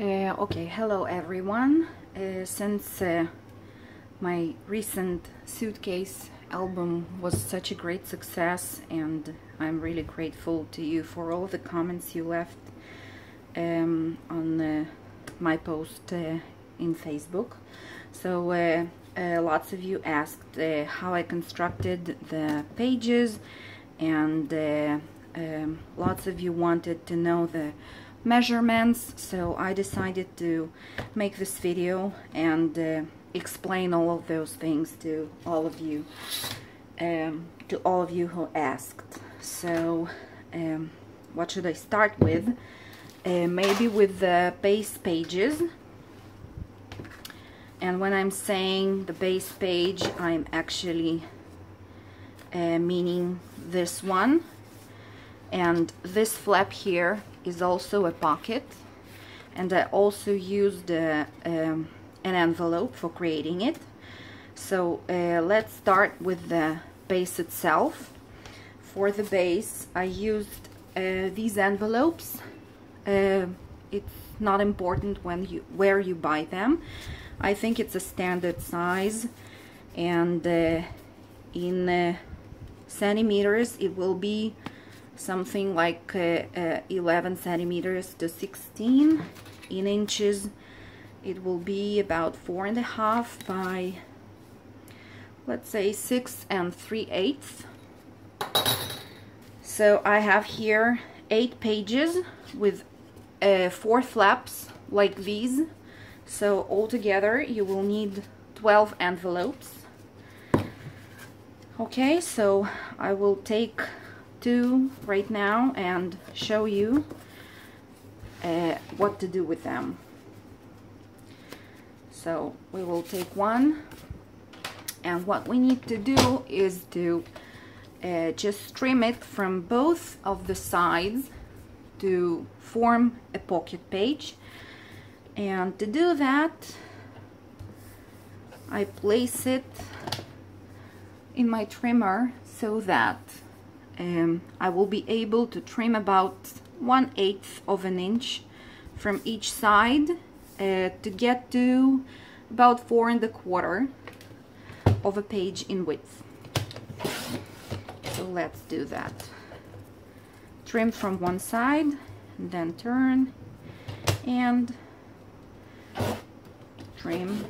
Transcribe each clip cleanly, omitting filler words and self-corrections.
Okay, hello everyone. Since my recent Suitcase album was such a great success, and I'm really grateful to you for all the comments you left on my post in Facebook. So lots of you asked how I constructed the pages, and lots of you wanted to know the measurements, so I decided to make this video and explain all of those things to all of you who asked. So what should I start with? Maybe with the base pages. And when I'm saying the base page, I'm actually meaning this one, and this flap here is also a pocket, and I also used an envelope for creating it. So let's start with the base itself. For the base I used these envelopes. It's not important where you buy them. I think it's a standard size, and in centimeters it will be something like 11 centimeters to 16. In inches it will be about 4.5 by, let's say, 6 3/8. So I have here 8 pages with 4 flaps like these. So altogether you will need 12 envelopes. Okay, so I will take 2 right now and show you what to do with them. So we will take one, and what we need to do is to just trim it from both of the sides to form a pocket page. And to do that, I place it in my trimmer so that I will be able to trim about 1/8 of an inch from each side to get to about 4.25 of a page in width. So let's do that. Trim from one side, and then turn and trim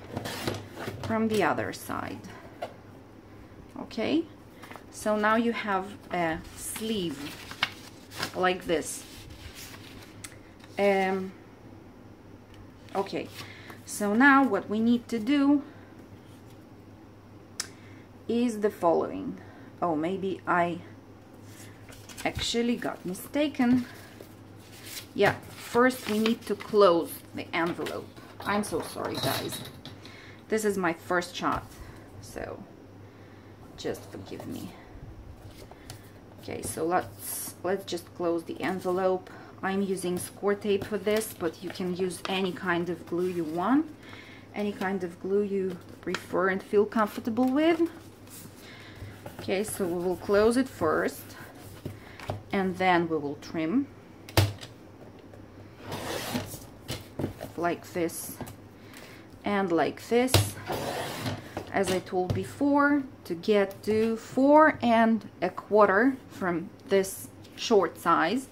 from the other side. Okay, so now you have a sleeve like this. Okay, so now what we need to do is the following. Oh, maybe I actually got mistaken. Yeah, first we need to close the envelope. I'm so sorry, guys. This is my first shot, so just forgive me. Okay, so let's just close the envelope. I'm using score tape for this, but you can use any kind of glue you want, any kind of glue you prefer and feel comfortable with. Okay, so we will close it first, and then we will trim like this and like this, as I told before, to get to 4.25 from this short size.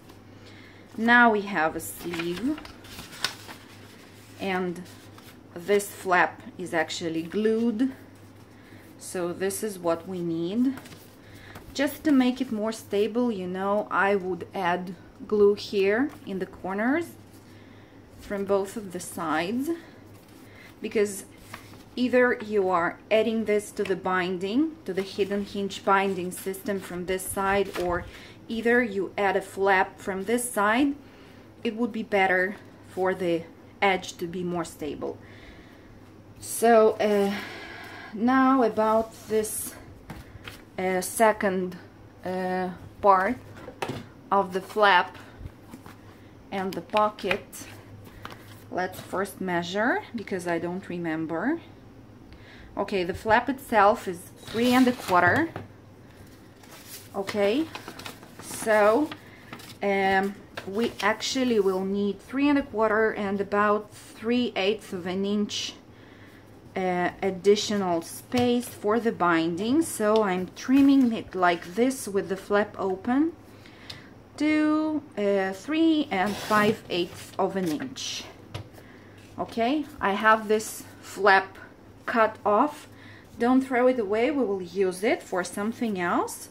Now we have a sleeve, and this flap is actually glued, so this is what we need. Just to make it more stable, you know, I would add glue here in the corners from both of the sides, because either you are adding this to the binding, to the hidden hinge binding system from this side, or either you add a flap from this side. It would be better for the edge to be more stable. So now about this second part of the flap and the pocket. Let's first measure, because I don't remember. Okay, the flap itself is 3.25. Okay, so we actually will need 3 1/4 and about 3/8 of an inch additional space for the binding. So I'm trimming it like this with the flap open to 3 5/8 of an inch. Okay, I have this flap cut off. Don't throw it away, we will use it for something else.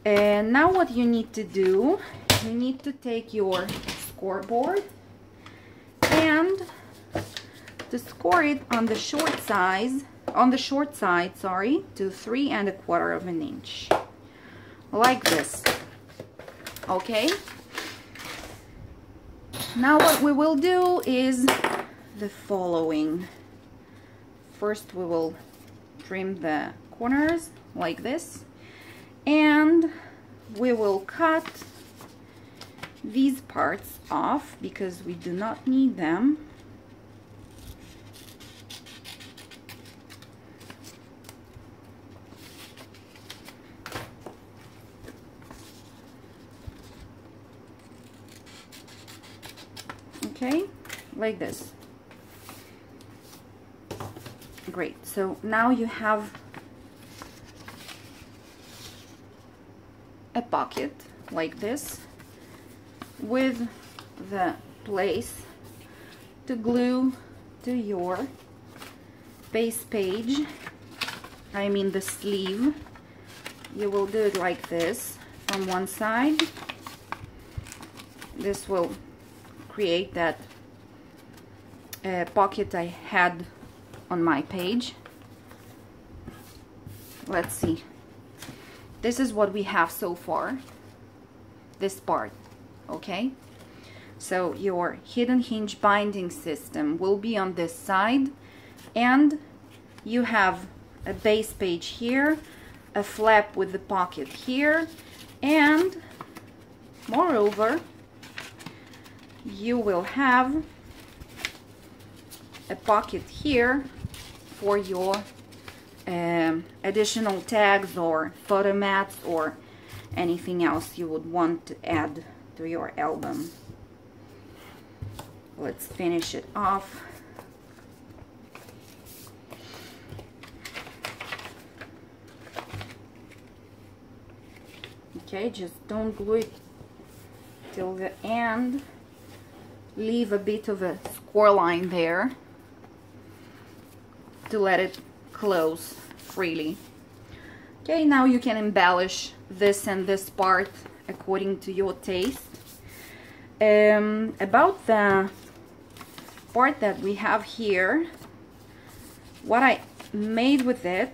And now what you need to do, you need to take your scoreboard and to score it on the short side, sorry, to 3 1/4 of an inch, like this. Okay. Now what we will do is the following. First we will trim the corners like this, and we will cut these parts off because we do not need them. Okay, like this. Great. So now you have a pocket like this with the place to glue to your base page. I mean the sleeve. You will do it like this from one side. This will create that pocket I had on my page. Let's see. This is what we have so far, this part. Okay, so your hidden hinge binding system will be on this side, and you have a base page here, a flap with the pocket here, and moreover you will have a pocket here for your additional tags or photo mats or anything else you would want to add to your album. Let's finish it off. Okay, just don't glue it till the end. Leave a bit of a score line there to let it close freely. Okay, now you can embellish this and this part according to your taste. About the part that we have here, what I made with it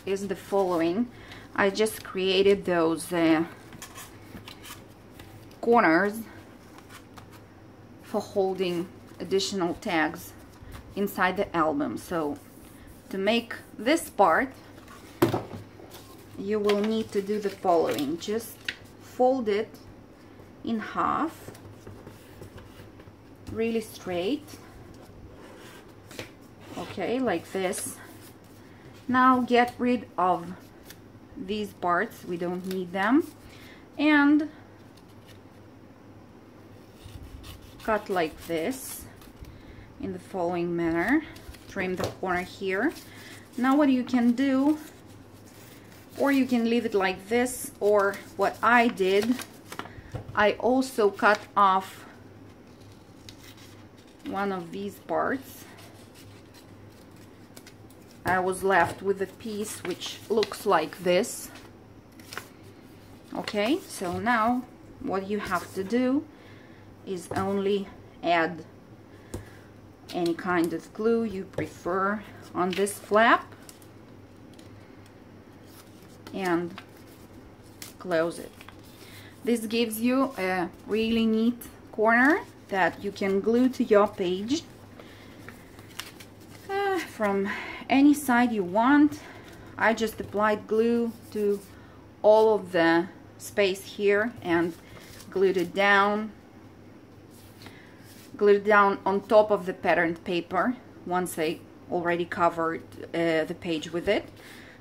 is the following. I just created those corners for holding additional tags inside the album. So to make this part, you will need to do the following. Just fold it in half, really straight. Okay, like this. Now get rid of these parts, we don't need them, and cut like this in the following manner. Trim the corner here. Now what you can do, or you can leave it like this, or what I did, I also cut off one of these parts. I was left with a piece which looks like this. Okay, so now what you have to do is only add any kind of glue you prefer on this flap and close it. This gives you a really neat corner that you can glue to your page from any side you want. I just applied glue to all of the space here and glued it down on top of the patterned paper once I already covered the page with it.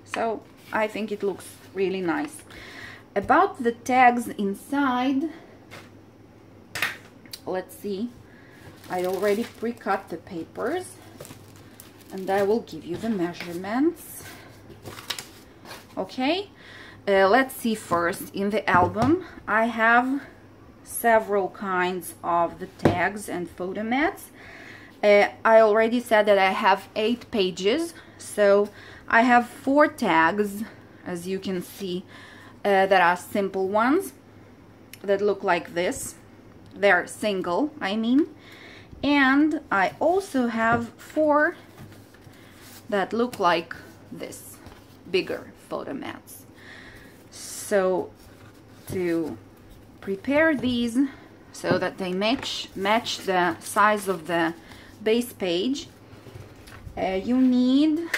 So I think it looks really nice. About the tags inside, let's see. I already pre-cut the papers, and I will give you the measurements. Okay, let's see first. In the album, I have several kinds of the tags and photo mats. I already said that I have 8 pages, so I have 4 tags, as you can see, that are simple ones that look like this. They're single, I mean. And I also have 4 that look like this, bigger photo mats. So to prepare these so that they match the size of the base page, you need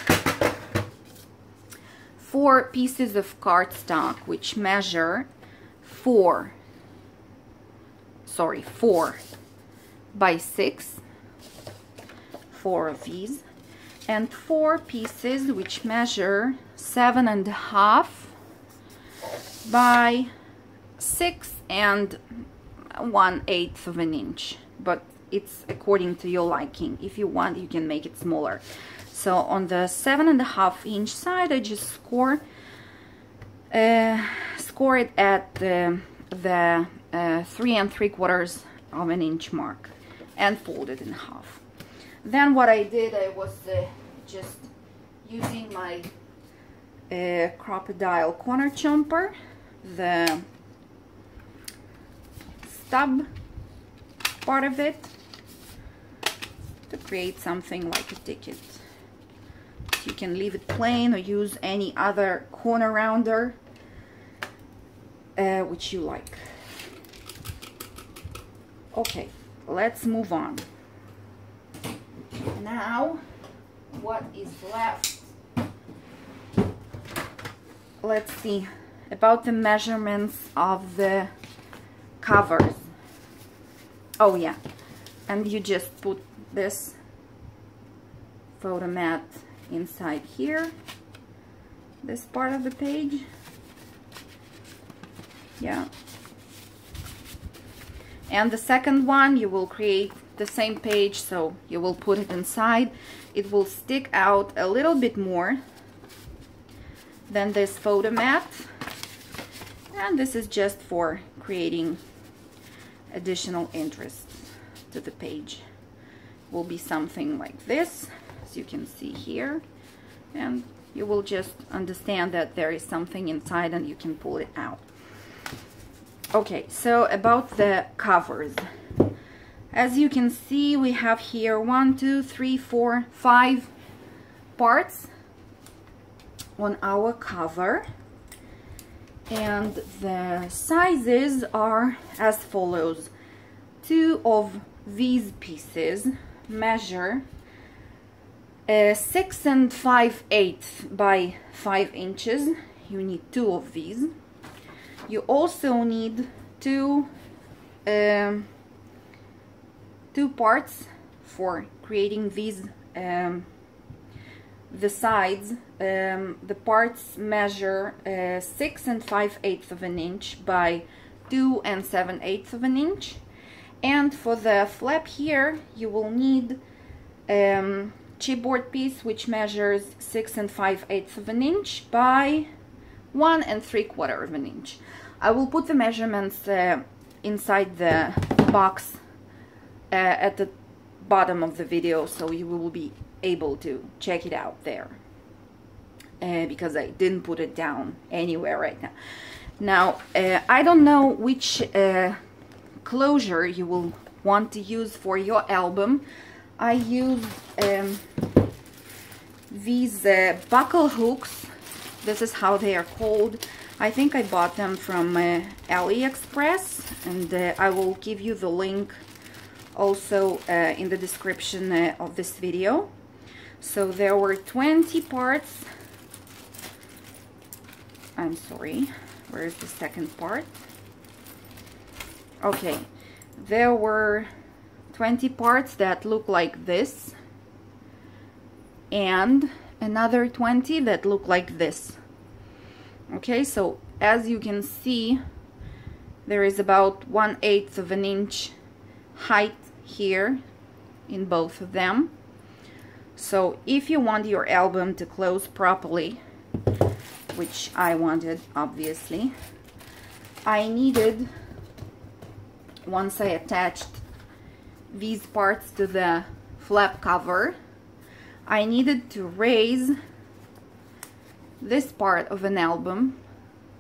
4 pieces of cardstock which measure 4 by 6, 4 of these, and 4 pieces which measure 7.5 by 6 and 1/8 of an inch, but it's according to your liking. If you want, you can make it smaller. So on the 7.5 inch side, I just score it at the 3 3/4 of an inch mark and fold it in half. Then what I did, I was just using my crocodile corner chomper, the stub part of it, to create something like a ticket. You can leave it plain or use any other corner rounder which you like. Okay, let's move on. Now, what is left? Let's see about the measurements of the covers. Oh yeah, and you just put this photo mat inside here, this part of the page. Yeah, and the second one you will create the same page, so you will put it inside. It will stick out a little bit more than this photo mat, and this is just for creating additional interest to the page. Will be something like this, as you can see here, and you will just understand that there is something inside and you can pull it out. Okay, so about the covers, as you can see, we have here 1, 2, 3, 4, 5 parts on our cover, and the sizes are as follows. 2 of these pieces measure 6 5/8 by 5 inches. You need 2 of these. You also need two parts for creating these, the sides. The parts measure 6 5/8 of an inch by 2 7/8 of an inch. And for the flap here, you will need chipboard piece which measures 6 5/8 of an inch by 1 3/4 of an inch. I will put the measurements inside the box at the bottom of the video, so you will be able to check it out there, because I didn't put it down anywhere right now. Now, I don't know which closure you will want to use for your album. I use these buckle hooks. This is how they are called. I think I bought them from AliExpress, and I will give you the link also in the description of this video. So there were 20 parts. I'm sorry, where is the second part? Okay, there were 20 parts that look like this, and another 20 that look like this. Okay, so as you can see, there is about 1/8 of an inch height here in both of them. So if you want your album to close properly, which I wanted obviously, I needed, once I attached these parts to the flap cover, I needed to raise this part of an album,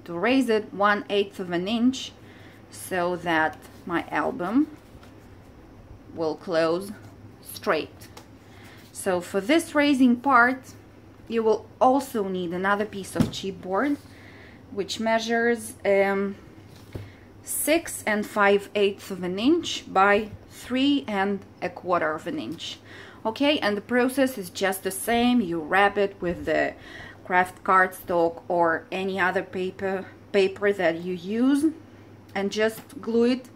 to raise it 1/8 of an inch, so that my album will close straight. So for this raising part, you will also need another piece of chipboard, which measures 6 5/8 of an inch by 3 1/4 of an inch. Okay, and the process is just the same. You wrap it with the Kraft cardstock or any other paper that you use, and just glue it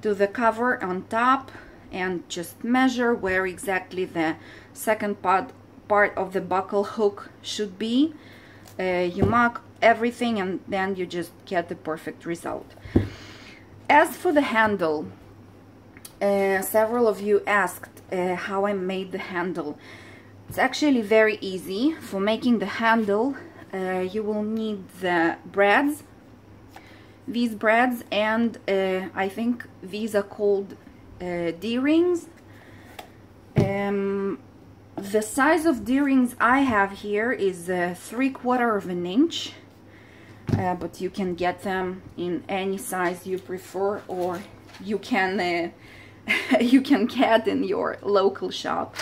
to the cover on top, and just measure where exactly the second part of the buckle hook should be. You mark everything, and then you just get the perfect result. As for the handle, several of you asked how I made the handle. It's actually very easy. For making the handle, you will need the brads, these brads, and I think these are called D-rings. The size of D-rings I have here is 3/4 of an inch, but you can get them in any size you prefer, or you can you can get in your local shop.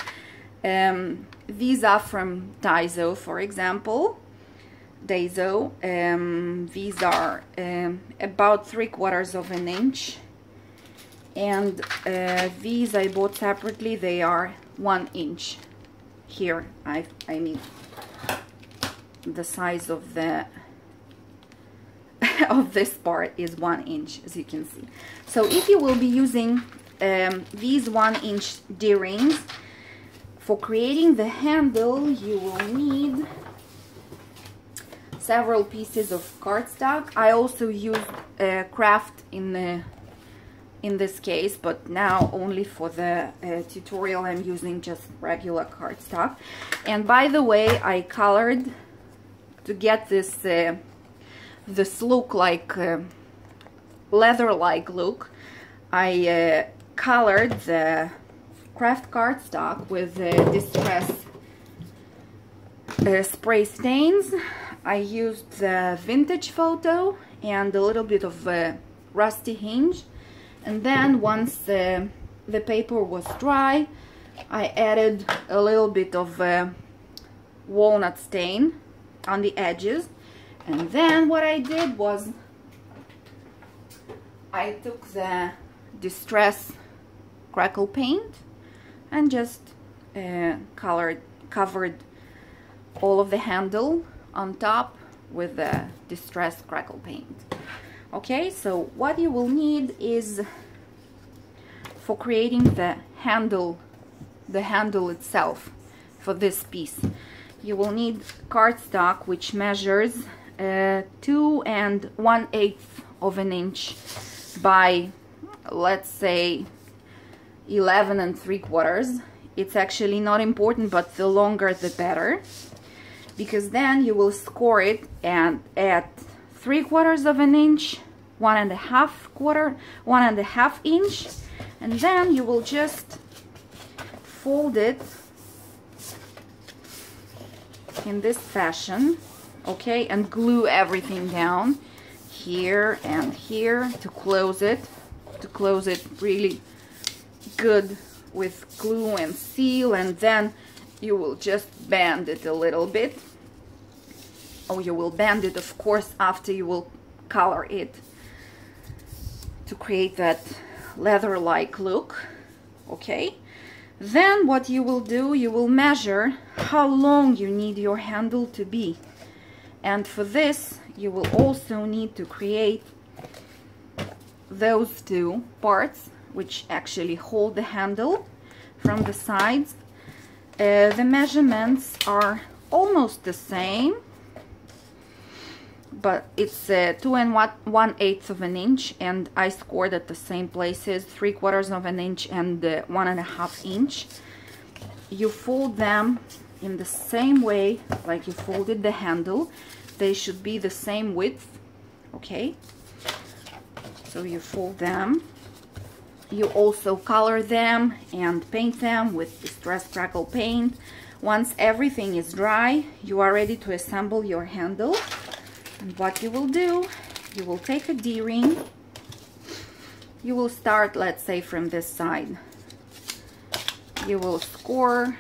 These are from Daiso, for example. These are about 3/4 of an inch, and these I bought separately. They are 1 inch. Here, I mean, the size of the of this part is 1 inch, as you can see. So if you will be using these 1 inch D-rings, for creating the handle, you will need several pieces of cardstock. I also used Kraft in this case, but now only for the tutorial I'm using just regular cardstock. And by the way, I colored to get this this look, like leather-like look. I colored the Kraft cardstock with distress spray stains. I used the vintage photo and a little bit of rusty hinge, and then once the paper was dry, I added a little bit of walnut stain on the edges. And then what I did was I took the distress crackle paint and just covered all of the handle on top with the distress crackle paint. Okay, so what you will need is, for creating the handle itself for this piece, you will need cardstock which measures 2 1/8 of an inch by, let's say, 11 3/4. It's actually not important, but the longer the better, because then you will score it and at 3/4 of an inch, 1.5 inch, and then you will just fold it in this fashion, okay, and glue everything down here and here to close it really good with glue and seal. And then you will just bend it a little bit. Oh, you will bend it, of course, after you will color it to create that leather-like look. Okay, then what you will do, you will measure how long you need your handle to be, and for this you will also need to create those two parts which actually hold the handle from the sides. The measurements are almost the same. but it's 2 1/8 of an inch, and I scored at the same places, 3/4 of an inch and 1.5 inch. You fold them in the same way like you folded the handle. They should be the same width, okay? So you fold them. You also color them and paint them with Distress Crackle paint. Once everything is dry, you are ready to assemble your handle. And what you will do, you will take a D-ring. You will start, let's say, from this side. You will score,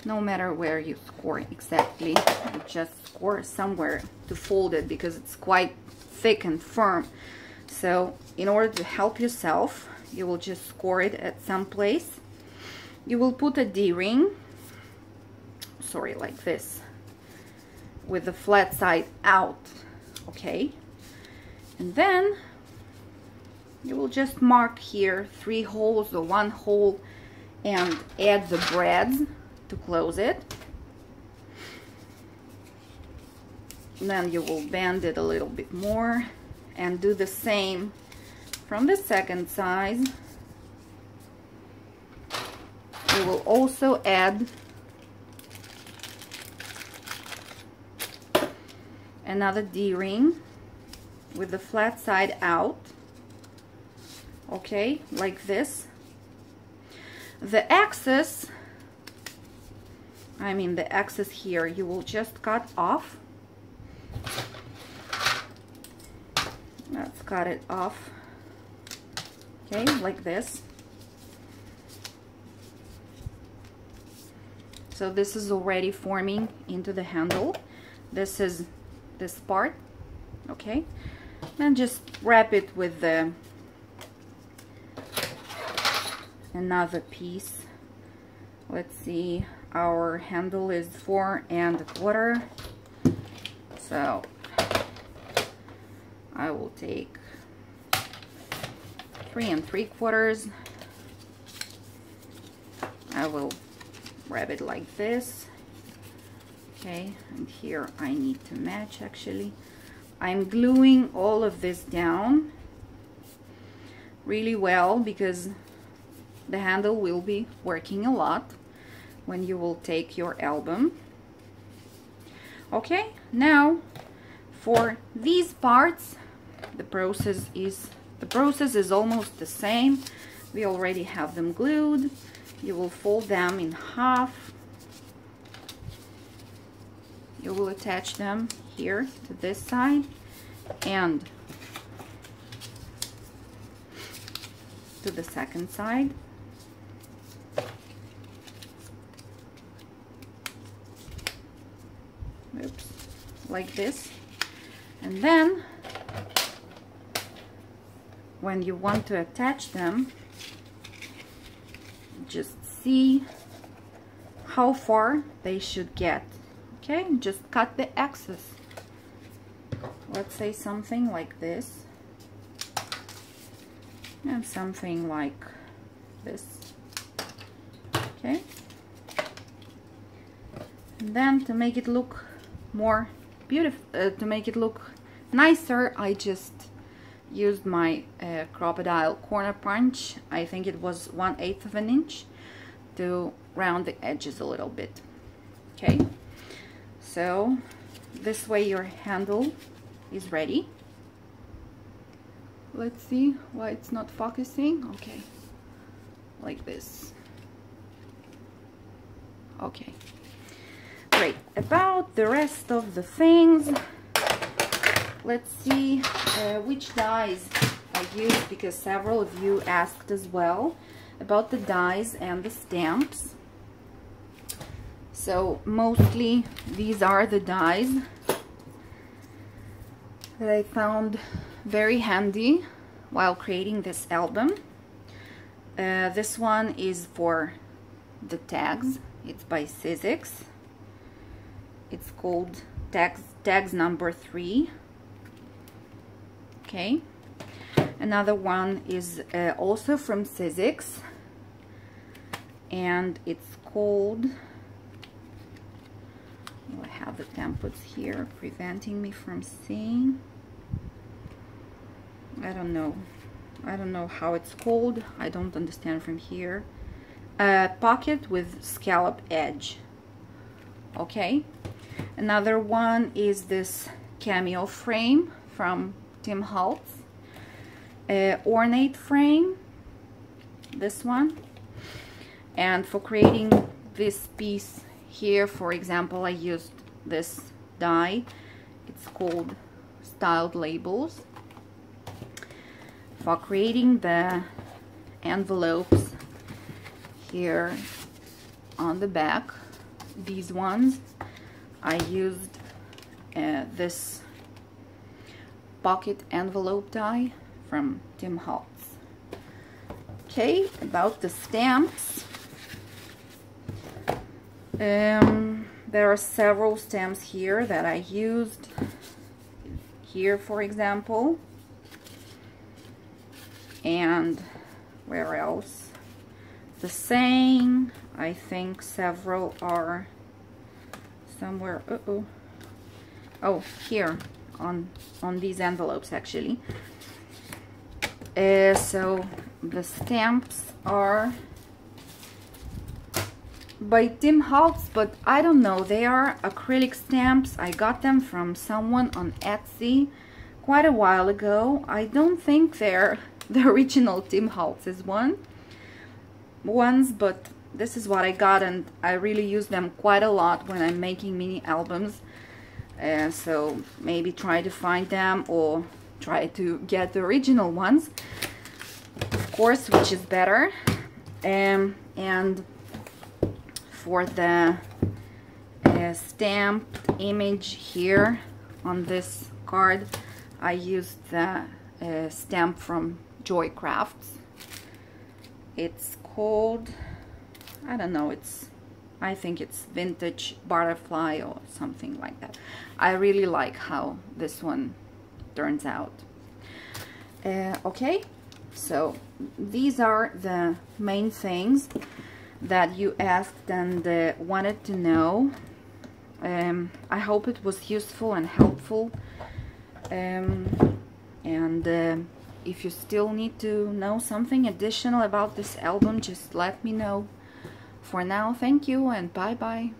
no matter where you score exactly, you just score somewhere to fold it because it's quite thick and firm. So in order to help yourself, you will just score it at some place. You will put a D-ring, sorry, like this, with the flat side out, okay? And then you will just mark here 3 holes or 1 hole and add the brads to close it. And then you will bend it a little bit more and do the same from the second side. You will also add another D-ring with the flat side out, okay, like this. The axis, the axis here, you will just cut off. Let's cut it off, okay, like this. So this is already forming into the handle. This is this part, okay? And just wrap it with the another piece. Let's see, our handle is 4 1/4. So I will take 3 3/4. I will wrap it like this, okay? And here I need to match. Actually, I'm gluing all of this down really well because the handle will be working a lot when you will take your album. Okay, now for these parts, the process is almost the same. We already have them glued. You will fold them in half. You will attach them here to this side and to the second side. Oops, like this. And then when you want to attach them, just see how far they should get, okay? Just cut the axis. Let's say something like this and something like this, okay? And then to make it look more beautiful, to make it look nicer, I just used my crocodile corner punch. I think it was 1/8 of an inch to round the edges a little bit, okay? So this way your handle is ready. Let's see why it's not focusing. Okay, like this. Okay, great. About the rest of the things, let's see which dies I used, because several of you asked as well about the dies and the stamps. So mostly these are the dies that I found very handy while creating this album. This one is for the tags. It's by Suitcase. It's called tags number 3. Okay. Another one is also from Suitcase, and it's called, I have the template stamp was here preventing me from seeing. I don't know how it's called. I don't understand from here. Pocket with scallop edge. Okay, another one is this cameo frame from Tim Holtz. Ornate frame, this one. And for creating this piece here, for example, I used this die. It's called Styled Labels. For creating the envelopes here on the back, these ones, I used this pocket envelope die from Tim Holtz. Okay, about the stamps. There are several stamps here that I used. Here, for example. And where else? The same. I think several are somewhere. Oh, here on these envelopes actually. So the stamps are by Tim Holtz, but I don't know, they are acrylic stamps. I got them from someone on Etsy quite a while ago. I don't think they're the original Tim Holtz's ones, but this is what I got, and I really use them quite a lot when I'm making mini albums. So maybe try to find them or try to get the original ones, of course, which is better. And for the stamped image here on this card, I used the stamp from Joy Crafts. It's called, I don't know, I think it's Vintage Butterfly or something like that. I really like how this one turns out. Okay, so these are the main things that you asked and wanted to know. I hope it was useful and helpful. If you still need to know something additional about this album, just let me know. For now, thank you and bye-bye.